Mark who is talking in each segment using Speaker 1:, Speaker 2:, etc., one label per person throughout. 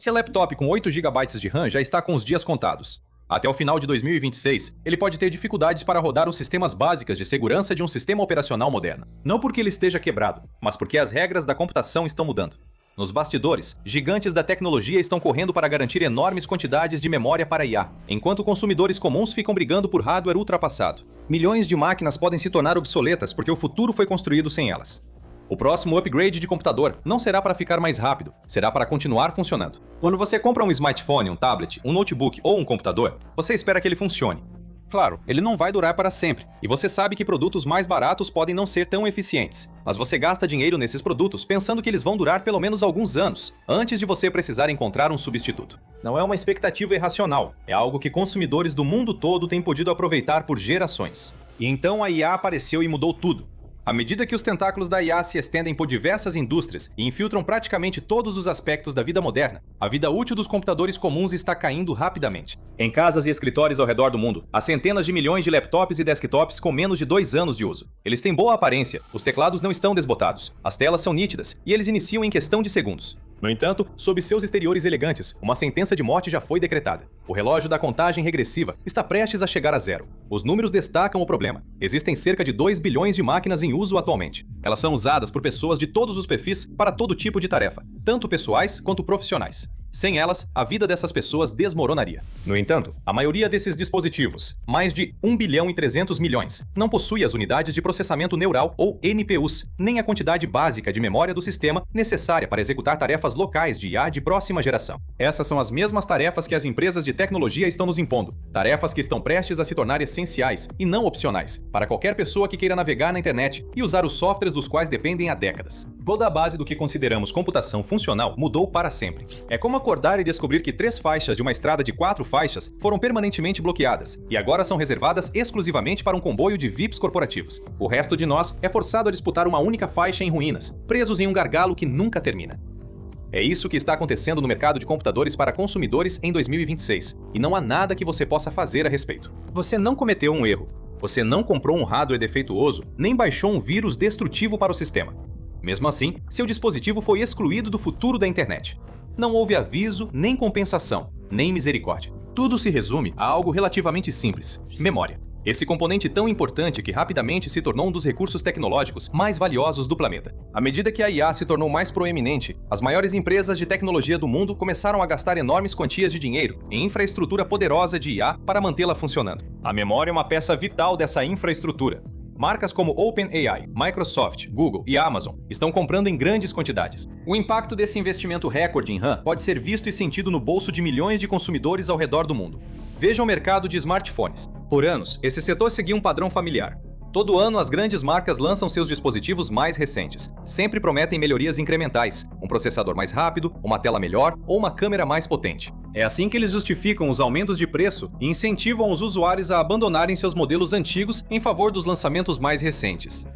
Speaker 1: Seu laptop com 8 GB de RAM já está com os dias contados. Até o final de 2026, ele pode ter dificuldades para rodar os sistemas básicos de segurança de um sistema operacional moderno. Não porque ele esteja quebrado, mas porque as regras da computação estão mudando. Nos bastidores, gigantes da tecnologia estão correndo para garantir enormes quantidades de memória para IA, enquanto consumidores comuns ficam brigando por hardware ultrapassado. Milhões de máquinas podem se tornar obsoletas porque o futuro foi construído sem elas. O próximo upgrade de computador não será para ficar mais rápido, será para continuar funcionando. Quando você compra um smartphone, um tablet, um notebook ou um computador, você espera que ele funcione. Claro, ele não vai durar para sempre, e você sabe que produtos mais baratos podem não ser tão eficientes, mas você gasta dinheiro nesses produtos pensando que eles vão durar pelo menos alguns anos, antes de você precisar encontrar um substituto. Não é uma expectativa irracional, é algo que consumidores do mundo todo têm podido aproveitar por gerações. E então a IA apareceu e mudou tudo. À medida que os tentáculos da IA se estendem por diversas indústrias e infiltram praticamente todos os aspectos da vida moderna, a vida útil dos computadores comuns está caindo rapidamente. Em casas e escritórios ao redor do mundo, há centenas de milhões de laptops e desktops com menos de 2 anos de uso. Eles têm boa aparência, os teclados não estão desbotados, as telas são nítidas e eles iniciam em questão de segundos. No entanto, sob seus exteriores elegantes, uma sentença de morte já foi decretada. O relógio da contagem regressiva está prestes a chegar a zero. Os números destacam o problema. Existem cerca de 2 bilhões de máquinas em uso atualmente. Elas são usadas por pessoas de todos os perfis para todo tipo de tarefa, tanto pessoais quanto profissionais. Sem elas, a vida dessas pessoas desmoronaria. No entanto, a maioria desses dispositivos, mais de 1 bilhão e 300 milhões, não possui as unidades de processamento neural ou NPUs, nem a quantidade básica de memória do sistema necessária para executar tarefas locais de IA de próxima geração. Essas são as mesmas tarefas que as empresas de tecnologia estão nos impondo, tarefas que estão prestes a se tornar essenciais e não opcionais para qualquer pessoa que queira navegar na internet e usar os softwares dos quais dependem há décadas. Toda a base do que consideramos computação funcional mudou para sempre. É como acordar e descobrir que 3 faixas de uma estrada de 4 faixas foram permanentemente bloqueadas e agora são reservadas exclusivamente para um comboio de VIPs corporativos. O resto de nós é forçado a disputar uma única faixa em ruínas, presos em um gargalo que nunca termina. É isso que está acontecendo no mercado de computadores para consumidores em 2026, e não há nada que você possa fazer a respeito. Você não cometeu um erro, você não comprou um hardware defeituoso, nem baixou um vírus destrutivo para o sistema. Mesmo assim, seu dispositivo foi excluído do futuro da internet. Não houve aviso, nem compensação, nem misericórdia. Tudo se resume a algo relativamente simples: memória. Esse componente tão importante que rapidamente se tornou um dos recursos tecnológicos mais valiosos do planeta. À medida que a IA se tornou mais proeminente, as maiores empresas de tecnologia do mundo começaram a gastar enormes quantias de dinheiro em infraestrutura poderosa de IA para mantê-la funcionando. A memória é uma peça vital dessa infraestrutura. Marcas como OpenAI, Microsoft, Google e Amazon estão comprando em grandes quantidades. O impacto desse investimento recorde em RAM pode ser visto e sentido no bolso de milhões de consumidores ao redor do mundo. Veja o mercado de smartphones. Por anos, esse setor seguia um padrão familiar. Todo ano, as grandes marcas lançam seus dispositivos mais recentes. Sempre prometem melhorias incrementais, um processador mais rápido, uma tela melhor ou uma câmera mais potente. É assim que eles justificam os aumentos de preço e incentivam os usuários a abandonarem seus modelos antigos em favor dos lançamentos mais recentes.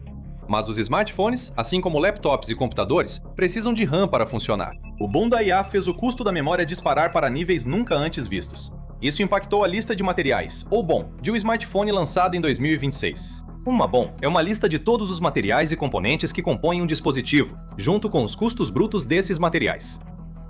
Speaker 1: Mas os smartphones, assim como laptops e computadores, precisam de RAM para funcionar. O boom da IA fez o custo da memória disparar para níveis nunca antes vistos. Isso impactou a lista de materiais, ou BOM, de um smartphone lançado em 2026. Uma BOM é uma lista de todos os materiais e componentes que compõem um dispositivo, junto com os custos brutos desses materiais.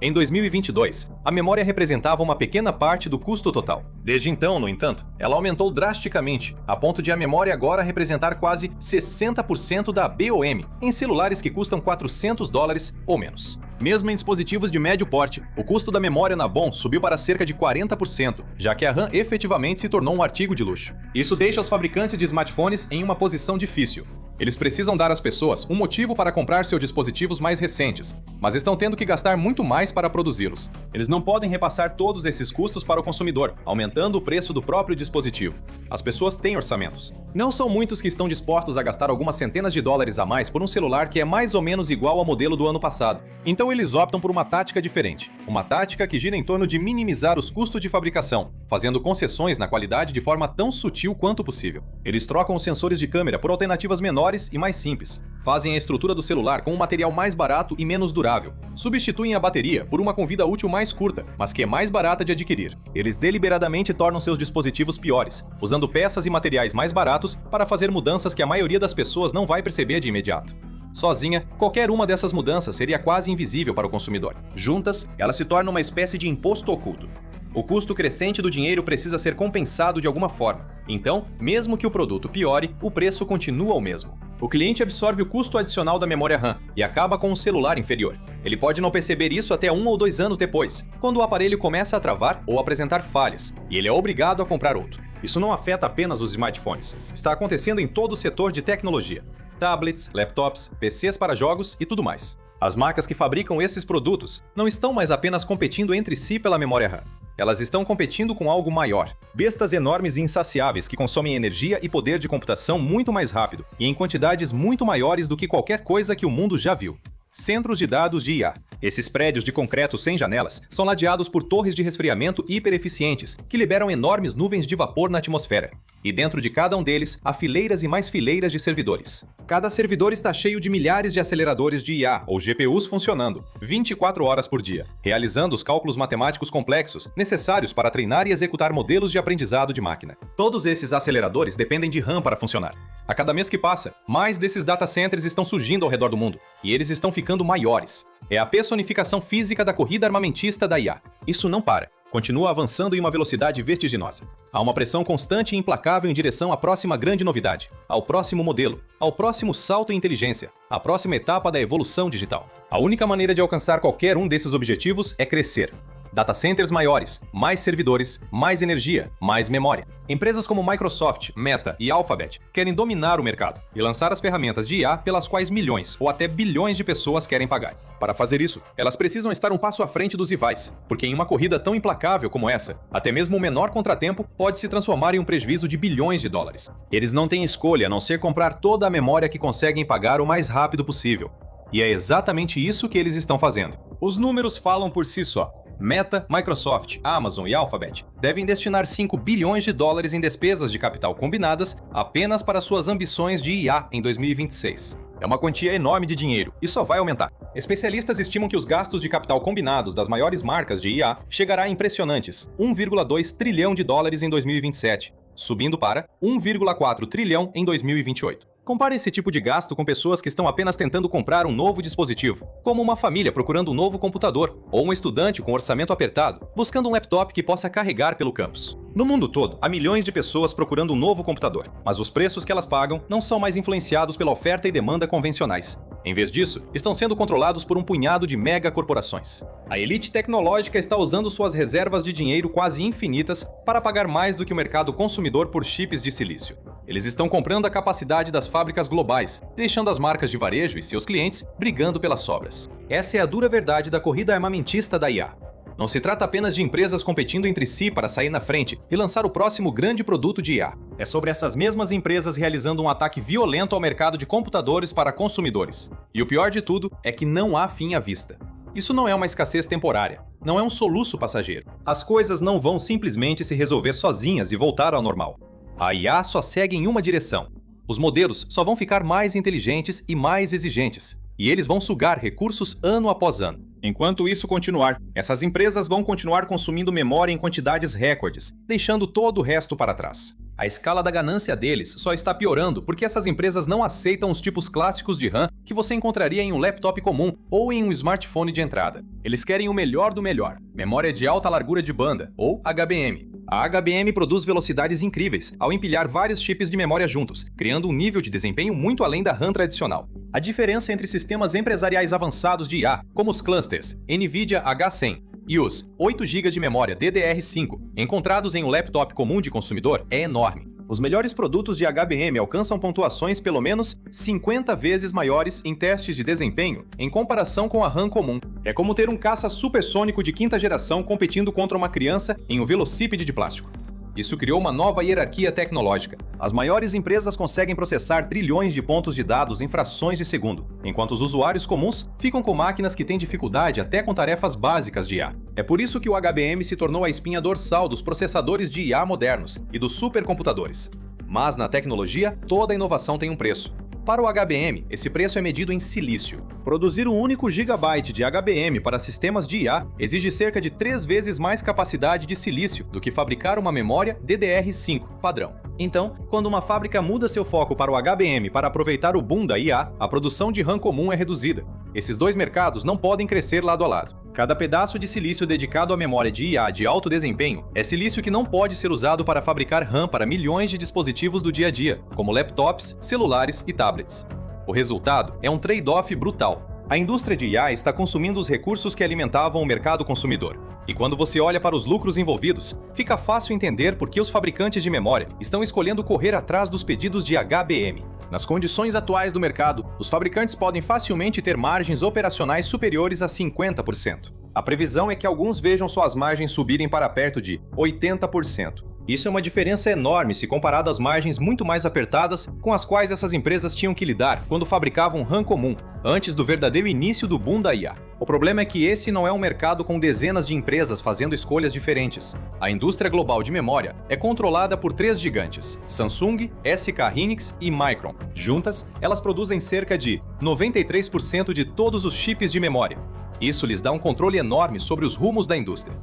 Speaker 1: Em 2022, a memória representava uma pequena parte do custo total. Desde então, no entanto, ela aumentou drasticamente, a ponto de a memória agora representar quase 60% da BOM em celulares que custam $400 ou menos. Mesmo em dispositivos de médio porte, o custo da memória na BOM subiu para cerca de 40%, já que a RAM efetivamente se tornou um artigo de luxo. Isso deixa os fabricantes de smartphones em uma posição difícil. Eles precisam dar às pessoas um motivo para comprar seus dispositivos mais recentes, mas estão tendo que gastar muito mais para produzi-los. Eles não podem repassar todos esses custos para o consumidor, aumentando o preço do próprio dispositivo. As pessoas têm orçamentos. Não são muitos que estão dispostos a gastar algumas centenas de dólares a mais por um celular que é mais ou menos igual ao modelo do ano passado. Então eles optam por uma tática diferente. Uma tática que gira em torno de minimizar os custos de fabricação, fazendo concessões na qualidade de forma tão sutil quanto possível. Eles trocam os sensores de câmera por alternativas menores e mais simples. Fazem a estrutura do celular com um material mais barato e menos durável. Substituem a bateria por uma com vida útil mais curta, mas que é mais barata de adquirir. Eles deliberadamente tornam seus dispositivos piores, usando peças e materiais mais baratos para fazer mudanças que a maioria das pessoas não vai perceber de imediato. Sozinha, qualquer uma dessas mudanças seria quase invisível para o consumidor. Juntas, elas se tornam uma espécie de imposto oculto. O custo crescente do dinheiro precisa ser compensado de alguma forma. Então, mesmo que o produto piore, o preço continua o mesmo. O cliente absorve o custo adicional da memória RAM e acaba com um celular inferior. Ele pode não perceber isso até 1 ou 2 anos depois, quando o aparelho começa a travar ou apresentar falhas, e ele é obrigado a comprar outro. Isso não afeta apenas os smartphones. Está acontecendo em todo o setor de tecnologia. Tablets, laptops, PCs para jogos e tudo mais. As marcas que fabricam esses produtos não estão mais apenas competindo entre si pela memória RAM. Elas estão competindo com algo maior. Bestas enormes e insaciáveis que consomem energia e poder de computação muito mais rápido e em quantidades muito maiores do que qualquer coisa que o mundo já viu. Centros de dados de IA. Esses prédios de concreto sem janelas são ladeados por torres de resfriamento hipereficientes que liberam enormes nuvens de vapor na atmosfera. E dentro de cada um deles, há fileiras e mais fileiras de servidores. Cada servidor está cheio de milhares de aceleradores de IA, ou GPUs, funcionando 24 horas por dia, realizando os cálculos matemáticos complexos necessários para treinar e executar modelos de aprendizado de máquina. Todos esses aceleradores dependem de RAM para funcionar. A cada mês que passa, mais desses data centers estão surgindo ao redor do mundo, e eles estão ficando maiores. É a personificação física da corrida armamentista da IA. Isso não para. Continua avançando em uma velocidade vertiginosa. Há uma pressão constante e implacável em direção à próxima grande novidade, ao próximo modelo, ao próximo salto em inteligência, à próxima etapa da evolução digital. A única maneira de alcançar qualquer um desses objetivos é crescer. Data centers maiores, mais servidores, mais energia, mais memória. Empresas como Microsoft, Meta e Alphabet querem dominar o mercado e lançar as ferramentas de IA pelas quais milhões ou até bilhões de pessoas querem pagar. Para fazer isso, elas precisam estar um passo à frente dos rivais, porque em uma corrida tão implacável como essa, até mesmo o menor contratempo pode se transformar em um prejuízo de bilhões de dólares. Eles não têm escolha a não ser comprar toda a memória que conseguem pagar o mais rápido possível. E é exatamente isso que eles estão fazendo. Os números falam por si só. Meta, Microsoft, Amazon e Alphabet devem destinar 5 bilhões de dólares em despesas de capital combinadas apenas para suas ambições de IA em 2026. É uma quantia enorme de dinheiro e só vai aumentar. Especialistas estimam que os gastos de capital combinados das maiores marcas de IA chegará a impressionantes 1,2 trilhão de dólares em 2027, subindo para 1,4 trilhão em 2028. Compare esse tipo de gasto com pessoas que estão apenas tentando comprar um novo dispositivo, como uma família procurando um novo computador, ou um estudante com orçamento apertado, buscando um laptop que possa carregar pelo campus. No mundo todo, há milhões de pessoas procurando um novo computador, mas os preços que elas pagam não são mais influenciados pela oferta e demanda convencionais. Em vez disso, estão sendo controlados por um punhado de megacorporações. A elite tecnológica está usando suas reservas de dinheiro quase infinitas para pagar mais do que o mercado consumidor por chips de silício. Eles estão comprando a capacidade das fábricas globais, deixando as marcas de varejo e seus clientes brigando pelas sobras. Essa é a dura verdade da corrida armamentista da IA. Não se trata apenas de empresas competindo entre si para sair na frente e lançar o próximo grande produto de IA. É sobre essas mesmas empresas realizando um ataque violento ao mercado de computadores para consumidores. E o pior de tudo é que não há fim à vista. Isso não é uma escassez temporária, não é um soluço passageiro. As coisas não vão simplesmente se resolver sozinhas e voltar ao normal. A IA só segue em uma direção. Os modelos só vão ficar mais inteligentes e mais exigentes, e eles vão sugar recursos ano após ano. Enquanto isso continuar, essas empresas vão continuar consumindo memória em quantidades recordes, deixando todo o resto para trás. A escala da ganância deles só está piorando porque essas empresas não aceitam os tipos clássicos de RAM que você encontraria em um laptop comum ou em um smartphone de entrada. Eles querem o melhor do melhor, memória de alta largura de banda, ou HBM. A HBM produz velocidades incríveis ao empilhar vários chips de memória juntos, criando um nível de desempenho muito além da RAM tradicional. A diferença entre sistemas empresariais avançados de IA, como os clusters NVIDIA H100 e os 8 GB de memória DDR5, encontrados em um laptop comum de consumidor, é enorme. Os melhores produtos de HBM alcançam pontuações pelo menos 50 vezes maiores em testes de desempenho em comparação com a RAM comum. É como ter um caça supersônico de quinta geração competindo contra uma criança em um velocípede de plástico. Isso criou uma nova hierarquia tecnológica. As maiores empresas conseguem processar trilhões de pontos de dados em frações de segundo, enquanto os usuários comuns ficam com máquinas que têm dificuldade até com tarefas básicas de IA. É por isso que o HBM se tornou a espinha dorsal dos processadores de IA modernos e dos supercomputadores. Mas na tecnologia, toda inovação tem um preço. Para o HBM, esse preço é medido em silício. Produzir um único gigabyte de HBM para sistemas de IA exige cerca de 3 vezes mais capacidade de silício do que fabricar uma memória DDR5 padrão. Então, quando uma fábrica muda seu foco para o HBM para aproveitar o boom da IA, a produção de RAM comum é reduzida. Esses dois mercados não podem crescer lado a lado. Cada pedaço de silício dedicado à memória de IA de alto desempenho é silício que não pode ser usado para fabricar RAM para milhões de dispositivos do dia a dia, como laptops, celulares e tablets. O resultado é um trade-off brutal. A indústria de IA está consumindo os recursos que alimentavam o mercado consumidor. E quando você olha para os lucros envolvidos, fica fácil entender por que os fabricantes de memória estão escolhendo correr atrás dos pedidos de HBM. Nas condições atuais do mercado, os fabricantes podem facilmente ter margens operacionais superiores a 50%. A previsão é que alguns vejam suas margens subirem para perto de 80%. Isso é uma diferença enorme se comparado às margens muito mais apertadas com as quais essas empresas tinham que lidar quando fabricavam RAM comum, antes do verdadeiro início do boom da IA. O problema é que esse não é um mercado com dezenas de empresas fazendo escolhas diferentes. A indústria global de memória é controlada por 3 gigantes: Samsung, SK Hynix e Micron. Juntas, elas produzem cerca de 93% de todos os chips de memória. Isso lhes dá um controle enorme sobre os rumos da indústria.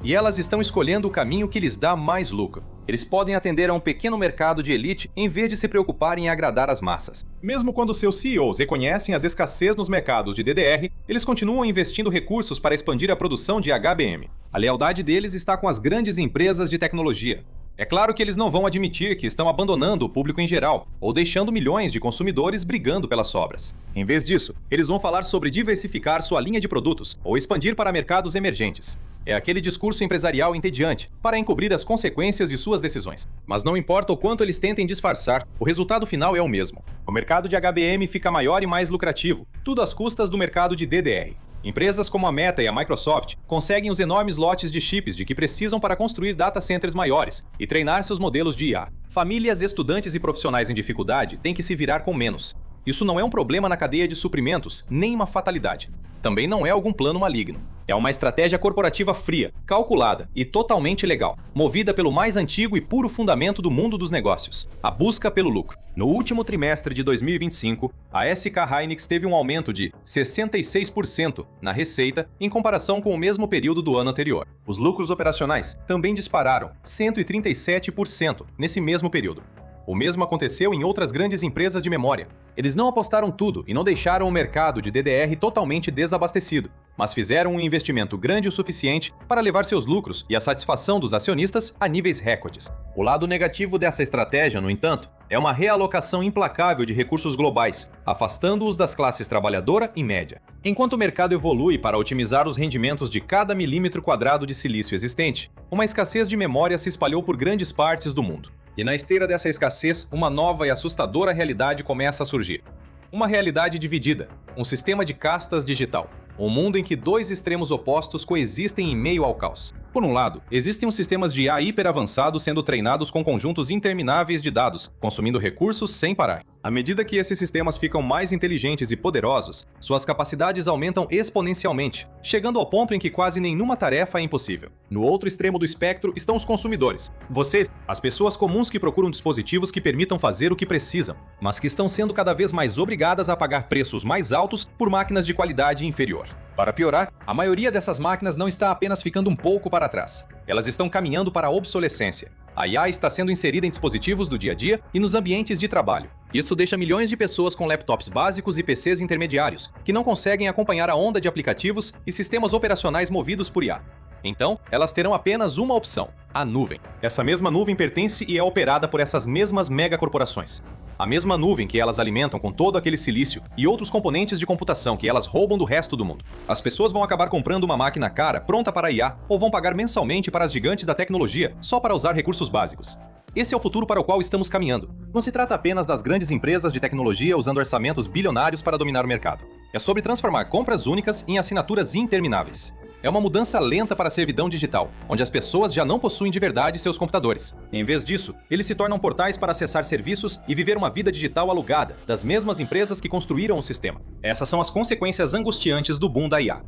Speaker 1: E elas estão escolhendo o caminho que lhes dá mais lucro. Eles podem atender a um pequeno mercado de elite em vez de se preocuparem em agradar as massas. Mesmo quando seus CEOs reconhecem as escassez nos mercados de DDR, eles continuam investindo recursos para expandir a produção de HBM. A lealdade deles está com as grandes empresas de tecnologia. É claro que eles não vão admitir que estão abandonando o público em geral, ou deixando milhões de consumidores brigando pelas sobras. Em vez disso, eles vão falar sobre diversificar sua linha de produtos ou expandir para mercados emergentes. É aquele discurso empresarial entediante para encobrir as consequências de suas decisões. Mas não importa o quanto eles tentem disfarçar, o resultado final é o mesmo. O mercado de HBM fica maior e mais lucrativo, tudo às custas do mercado de DDR. Empresas como a Meta e a Microsoft conseguem os enormes lotes de chips de que precisam para construir data centers maiores e treinar seus modelos de IA. Famílias, estudantes e profissionais em dificuldade têm que se virar com menos. Isso não é um problema na cadeia de suprimentos, nem uma fatalidade. Também não é algum plano maligno. É uma estratégia corporativa fria, calculada e totalmente legal, movida pelo mais antigo e puro fundamento do mundo dos negócios: a busca pelo lucro. No último trimestre de 2025, a SK Hynix teve um aumento de 66% na receita em comparação com o mesmo período do ano anterior. Os lucros operacionais também dispararam 137% nesse mesmo período. O mesmo aconteceu em outras grandes empresas de memória. Eles não apostaram tudo e não deixaram o mercado de DDR totalmente desabastecido, mas fizeram um investimento grande o suficiente para levar seus lucros e a satisfação dos acionistas a níveis recordes. O lado negativo dessa estratégia, no entanto, é uma realocação implacável de recursos globais, afastando-os das classes trabalhadora e média. Enquanto o mercado evolui para otimizar os rendimentos de cada milímetro quadrado de silício existente, uma escassez de memória se espalhou por grandes partes do mundo. E na esteira dessa escassez, uma nova e assustadora realidade começa a surgir. Uma realidade dividida, um sistema de castas digital. Um mundo em que dois extremos opostos coexistem em meio ao caos. Por um lado, existem os sistemas de IA hiperavançados sendo treinados com conjuntos intermináveis de dados, consumindo recursos sem parar. À medida que esses sistemas ficam mais inteligentes e poderosos, suas capacidades aumentam exponencialmente, chegando ao ponto em que quase nenhuma tarefa é impossível. No outro extremo do espectro estão os consumidores. Vocês, as pessoas comuns que procuram dispositivos que permitam fazer o que precisam, mas que estão sendo cada vez mais obrigadas a pagar preços mais altos por máquinas de qualidade inferior. Para piorar, a maioria dessas máquinas não está apenas ficando um pouco para trás. Elas estão caminhando para a obsolescência. A IA está sendo inserida em dispositivos do dia a dia e nos ambientes de trabalho. Isso deixa milhões de pessoas com laptops básicos e PCs intermediários, que não conseguem acompanhar a onda de aplicativos e sistemas operacionais movidos por IA. Então, elas terão apenas uma opção: a nuvem. Essa mesma nuvem pertence e é operada por essas mesmas megacorporações. A mesma nuvem que elas alimentam com todo aquele silício e outros componentes de computação que elas roubam do resto do mundo. As pessoas vão acabar comprando uma máquina cara pronta para IA ou vão pagar mensalmente para as gigantes da tecnologia só para usar recursos básicos. Esse é o futuro para o qual estamos caminhando. Não se trata apenas das grandes empresas de tecnologia usando orçamentos bilionários para dominar o mercado. É sobre transformar compras únicas em assinaturas intermináveis. É uma mudança lenta para a servidão digital, onde as pessoas já não possuem de verdade seus computadores. Em vez disso, eles se tornam portais para acessar serviços e viver uma vida digital alugada das mesmas empresas que construíram o sistema. Essas são as consequências angustiantes do boom da IA.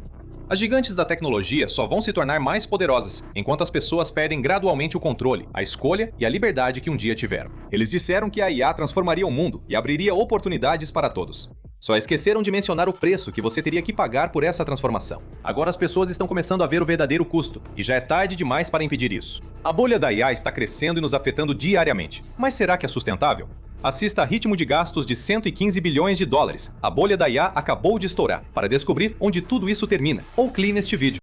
Speaker 1: As gigantes da tecnologia só vão se tornar mais poderosas, enquanto as pessoas perdem gradualmente o controle, a escolha e a liberdade que um dia tiveram. Eles disseram que a IA transformaria o mundo e abriria oportunidades para todos. Só esqueceram de mencionar o preço que você teria que pagar por essa transformação. Agora as pessoas estão começando a ver o verdadeiro custo, e já é tarde demais para impedir isso. A bolha da IA está crescendo e nos afetando diariamente. Mas será que é sustentável? Assista a Ritmo de Gastos de 115 bilhões de dólares. A bolha da IA acabou de estourar. Para descobrir onde tudo isso termina, ou clique neste vídeo.